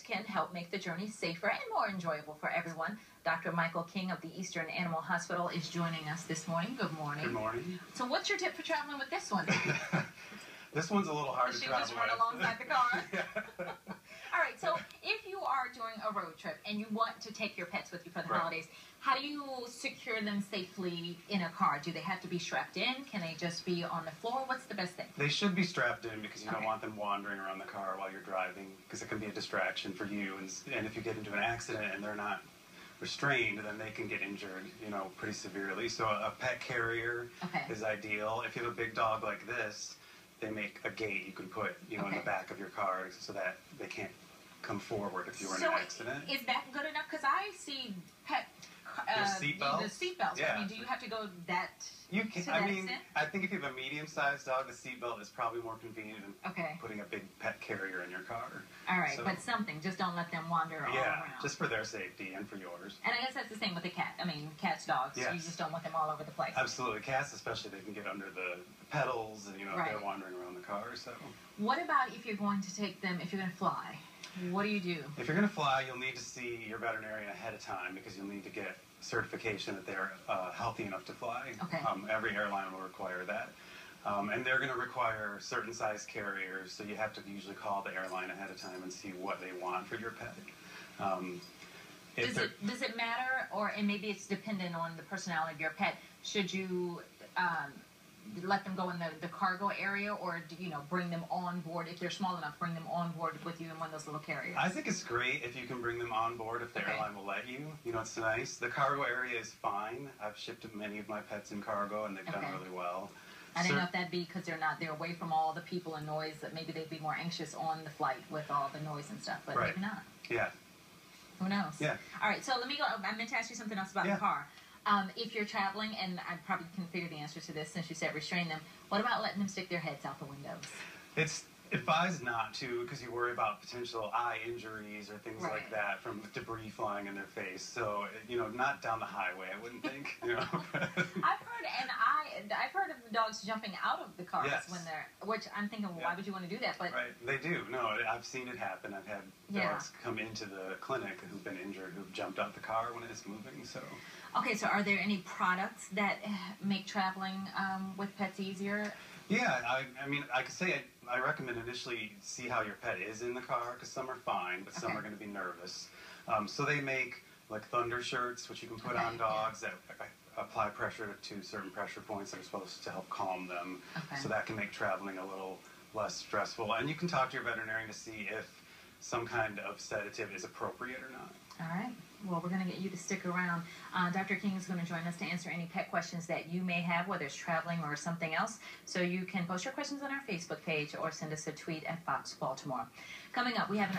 Can help make the journey safer and more enjoyable for everyone. Dr. Michael King of the Eastern Animal Hospital is joining us this morning. Good morning. Good morning. So what's your tip for traveling with this one? This one's a little hard to travel with. She just run alongside the car? Yeah. All right, so if you are doing a road trip and you want to take your pets with you for the Right. holidays, how do you secure them safely in a car? Do they have to be strapped in? Can they just be on the floor? What's the best thing? They should be strapped in because you don't Okay. want them wandering around the car while you're driving, because it can be a distraction for you. And if you get into an accident and they're not restrained, then they can get injured, pretty severely. So a pet carrier is ideal. If you have a big dog like this, they make a gate you can put, in the back of your car so that they can't come forward if you were in an accident. Is that good enough? Because I see pet seatbelts. The seatbelts. Yeah. I mean, do you have to go that? You can. To that extent? I think if you have a medium-sized dog, the seatbelt is probably more convenient than Okay. putting a big pet carrier in your car. All right, So, but something. Just don't let them wander all around. just for their safety and for yours. And I guess that's the same with the cat. I mean, cats, dogs. Yes. You just don't want them all over the place. Absolutely. Cats, especially, they can get under the pedals and, if Right. they're wandering around the car. So, What about if you're going to take them, if you're going to fly? What do you do? if you're going to fly, you'll need to see your veterinarian ahead of time because you'll need to get certification that they're healthy enough to fly. Okay. Every airline will require that. And they're going to require certain size carriers, so you have to usually call the airline ahead of time and see what they want for your pet. Does it matter, and maybe it's dependent on the personality of your pet? Should you let them go in the cargo area, or bring them on board if they're small enough? Bring them on board with you in one of those little carriers. I think it's great if you can bring them on board if the airline will let you. It's nice. The cargo area is fine. I've shipped many of my pets in cargo, and they've done really well. I didn't know if that'd be because they're away from all the people and noise, that maybe they'd be more anxious on the flight with all the noise and stuff, but maybe not. Yeah. Who knows? Yeah. All right, so let me go. I meant to ask you something else about the car. If you're traveling, and I probably can figure the answer to this since you said restrain them, what about letting them stick their heads out the windows? It's advised not to because you worry about potential eye injuries or things like that from debris flying in their face. So, not down the highway, I wouldn't think. I've heard of the dogs jumping out of the cars when they're, which I'm thinking, well, why would you want to do that? But they do. No, I've seen it happen. I've had dogs come into the clinic who've been injured, who've jumped out the car when it's moving. So. Okay, so are there any products that make traveling with pets easier? Yeah, I could say I recommend initially see how your pet is in the car, because some are fine, but some are going to be nervous. So they make like thunder shirts, which you can put on dogs that apply pressure to certain pressure points that are supposed to help calm them. So that can make traveling a little less stressful. And you can talk to your veterinarian to see if some kind of sedative is appropriate or not. All right. Well, we're going to get you to stick around. Dr. King is going to join us to answer any pet questions that you may have, whether it's traveling or something else. So you can post your questions on our Facebook page or send us a tweet at Fox Baltimore. Coming up, we have an